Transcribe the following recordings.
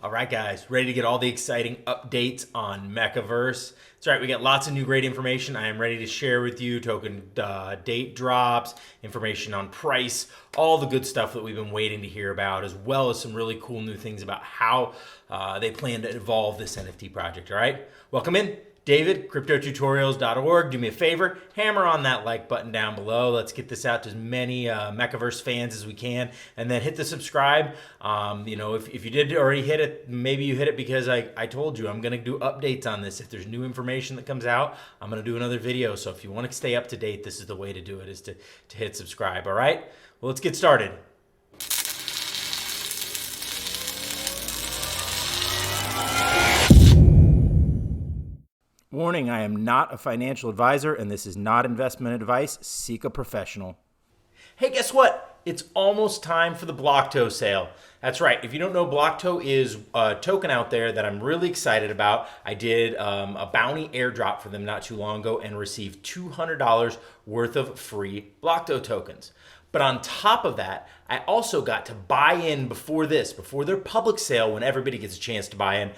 All right, guys, ready to get all the exciting updates on MekaVerse? That's right, we got lots of new great information I am ready to share with you. Token date drops, information on price, all the good stuff that we've been waiting to hear about, as well as some really cool new things about how they plan to evolve this NFT project. All right, welcome in. David, cryptotutorials.org. Do me a favor, hammer on that like button down below. Let's get this out to as many MekaVerse fans as we can, and then hit the subscribe. If you did already hit it, maybe you hit it because I told you I'm going to do updates on this. If there's new information that comes out, I'm going to do another video. So if you want to stay up to date, this is the way to do it, is to hit subscribe. All right, well, let's get started. Warning, I am not a financial advisor, and this is not investment advice. Seek a professional. Hey, guess what? It's almost time for the Blocto sale. That's right. If you don't know, Blocto is a token out there that I'm really excited about. I did a bounty airdrop for them not too long ago and received $200 worth of free Blocto tokens. But on top of that, I also got to buy in before their public sale, when everybody gets a chance to buy in.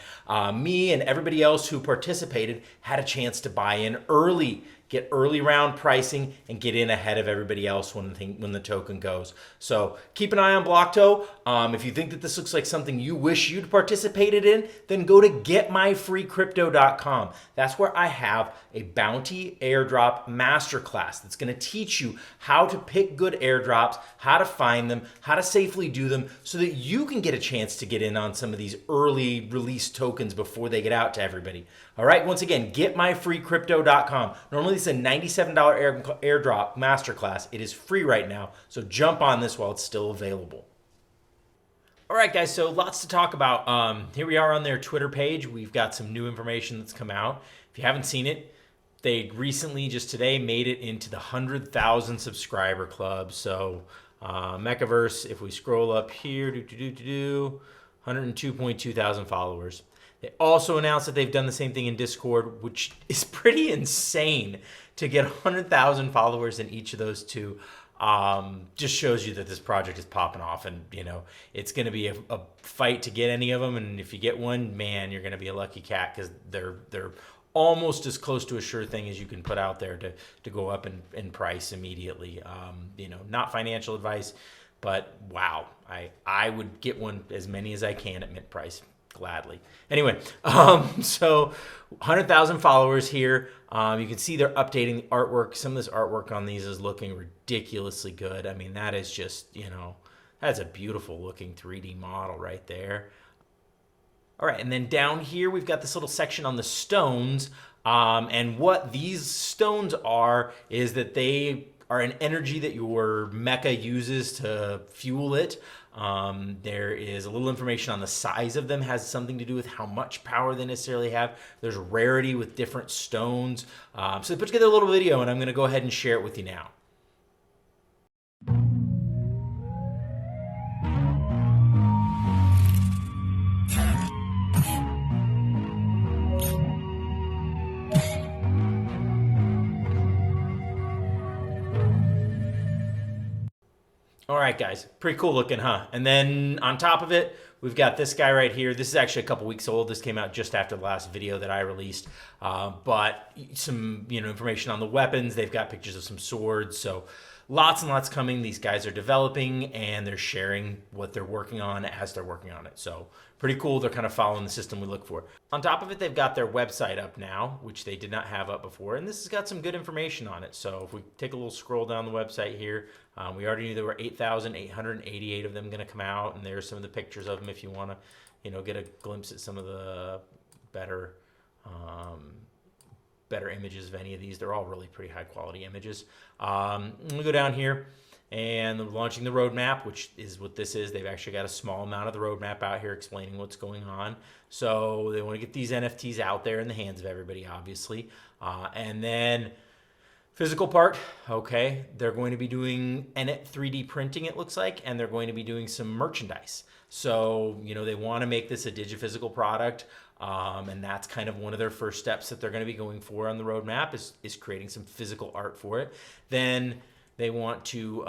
Me and everybody else who participated had a chance to buy in early, get early round pricing, and get in ahead of everybody else when the token goes. So keep an eye on Blocto. If you think that this looks like something you wish you'd participated in, then go to getmyfreecrypto.com. That's where I have a bounty airdrop masterclass that's going to teach you how to pick good airdrops, how to find them, how to safely do them, so that you can get a chance to get in on some of these early release tokens before they get out to everybody. All right, once again, getmyfreecrypto.com. Normally it's a $97 airdrop masterclass. It is free right now, so jump on this while it's still available. All right, guys, so lots to talk about. Here we are on their Twitter page. We've got some new information that's come out. If you haven't seen it, they recently, just today, made it into the 100,000 subscriber club. So MekaVerse, if we scroll up here, 102.2 thousand followers. They also announced that they've done the same thing in Discord, which is pretty insane to get 100,000 followers in each of those two. Just shows you that this project is popping off, and it's going to be a fight to get any of them. And if you get one, man, you're going to be a lucky cat, because they're almost as close to a sure thing as you can put out there to go up in price immediately. Not financial advice, but wow, I would get one, as many as I can, at mint price. Gladly. Anyway, so 100,000 followers here. You can see they're updating the artwork. Some of this artwork on these is looking ridiculously good. I mean, that is just, that's a beautiful looking 3D model right there. All right, and then down here, we've got this little section on the stones. And what these stones are is that they are an energy that your Meka uses to fuel it. There is a little information on the size of them, has something to do with how much power they necessarily have. There's rarity with different stones. So they put together a little video, and I'm going to go ahead and share it with you now. All right, guys, pretty cool looking, huh? And then on top of it, we've got this guy right here. This is actually a couple weeks old. This came out just after the last video that I released. But some information on the weapons. They've got pictures of some swords. So lots and lots coming. These guys are developing, and they're sharing what they're working on as they're working on it. So pretty cool. They're kind of following the system we look for. On top of it, they've got their website up now, which they did not have up before. And this has got some good information on it. So if we take a little scroll down the website here, we already knew there were 8,888 of them going to come out. And there's some of the pictures of them if you want to, get a glimpse at some of the better images of any of these. They're all really pretty high quality images. We'll go down here, and they're launching the roadmap, which is what this is. They've actually got a small amount of the roadmap out here explaining what's going on. So they want to get these NFTs out there in the hands of everybody, obviously. And then physical part, okay, they're going to be doing 3D printing, it looks like, and they're going to be doing some merchandise. So, they want to make this a digiphysical product. And that's kind of one of their first steps that they're going to be going for on the roadmap is creating some physical art for it. Then They want to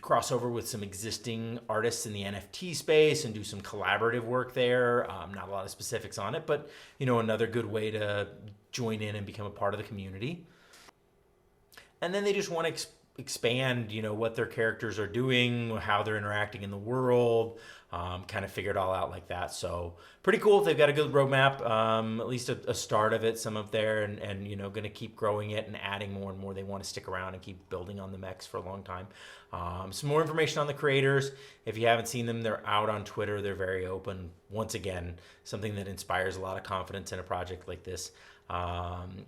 cross over with some existing artists in the NFT space and do some collaborative work there. Not a lot of specifics on it, but another good way to join in and become a part of the community. And then they just want to expand, what their characters are doing, how they're interacting in the world, kind of figure it all out like that. So pretty cool. They've got a good roadmap, at least a start of it, some of there, and going to keep growing it and adding more and more. They want to stick around and keep building on the mechs for a long time. Some more information on the creators. If you haven't seen them, they're out on Twitter. They're very open. Once again, something that inspires a lot of confidence in a project like this. And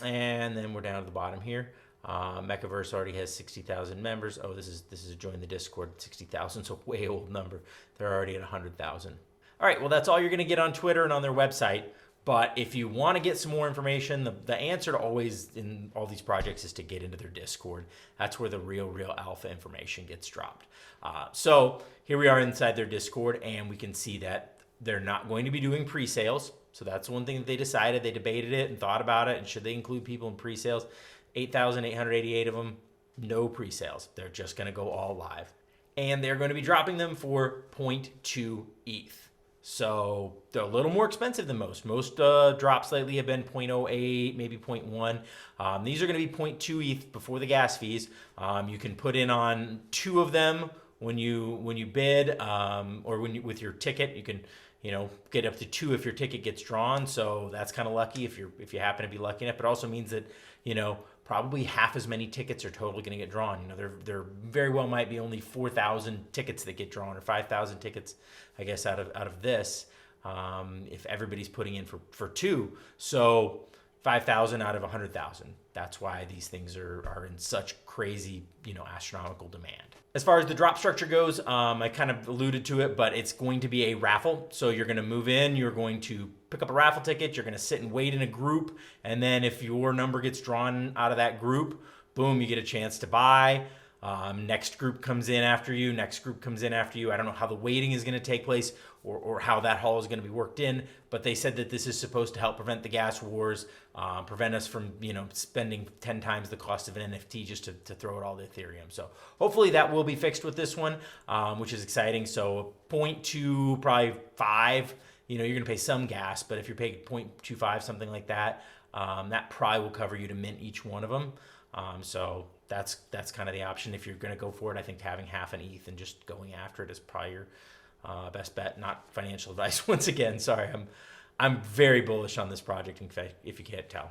then we're down at the bottom here. MekaVerse already has 60,000 members. Oh, this is join the Discord, 60,000, so way old number. They're already at 100,000. All right, well, that's all you're going to get on Twitter and on their website. But if you want to get some more information, the answer to always in all these projects is to get into their Discord. That's where the real alpha information gets dropped. So here we are inside their Discord, and we can see that they're not going to be doing pre-sales. So that's one thing that they decided. They debated it and thought about it, and should they include people in pre-sales? 8,888 of them, no pre-sales. They're just going to go all live. And they're going to be dropping them for 0.2 ETH. So they're a little more expensive than most. Most drops lately have been 0.08, maybe 0.1. These are going to be 0.2 ETH before the gas fees. You can put in on 2 of them when you bid, or with your ticket. You can get up to 2 if your ticket gets drawn. So that's kind of lucky if you happen to be lucky enough. But it also means that probably half as many tickets are totally going to get drawn. There very well might be only 4,000 tickets that get drawn, or 5,000 tickets, I guess, out of this, if everybody's putting in for 2. So 5,000 out of 100,000. That's why these things are in such crazy, astronomical demand. As far as the drop structure goes, I kind of alluded to it, but it's going to be a raffle. So you're going to move in, you're going to pick up a raffle ticket, you're going to sit and wait in a group, and then if your number gets drawn out of that group, boom, you get a chance to buy. Next group comes in after you, next group comes in after you. I don't know how the waiting is going to take place or how that haul is going to be worked in, but they said that this is supposed to help prevent the gas wars, prevent us from spending 10 times the cost of an NFT just to throw it all to Ethereum. So hopefully that will be fixed with this one, which is exciting. So 0.2, probably 5, you're going to pay some gas, but if you're paying 0.25, something like that, that probably will cover you to mint each one of them. So that's kind of the option. If you're going to go for it, I think having half an ETH and just going after it is probably your best bet. Not financial advice. Once again, sorry, I'm very bullish on this project, in fact, if you can't tell.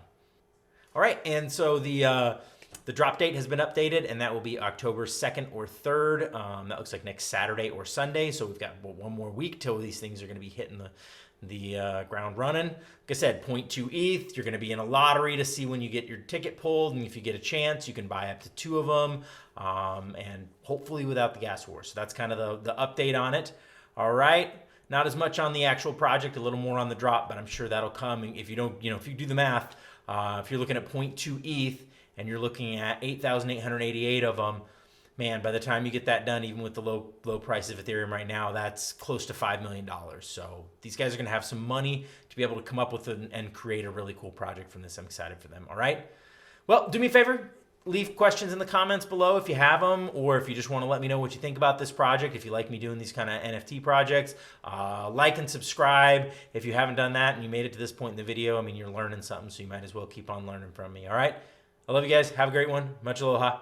All right, and so the drop date has been updated, and that will be October 2nd or 3rd. That looks like next Saturday or Sunday. So we've got one more week till these things are going to be hitting the ground running. Like I said, 0.2 ETH. You're going to be in a lottery to see when you get your ticket pulled, and if you get a chance, you can buy up to 2 of them, and hopefully without the gas war. So that's kind of the update on it. All right. Not as much on the actual project, a little more on the drop, but I'm sure that'll come. If you don't, if you do the math, if you're looking at 0.2 ETH and you're looking at 8,888 of them, man, by the time you get that done, even with the low price of Ethereum right now, that's close to $5 million. So these guys are going to have some money to be able to come up with and create a really cool project from this. I'm excited for them. All right. Well, do me a favor. Leave questions in the comments below if you have them, or if you just want to let me know what you think about this project, if you like me doing these kind of NFT projects. Like and subscribe if you haven't done that and you made it to this point in the video. I mean, you're learning something, so you might as well keep on learning from me. All right. I love you guys. Have a great one. Much aloha.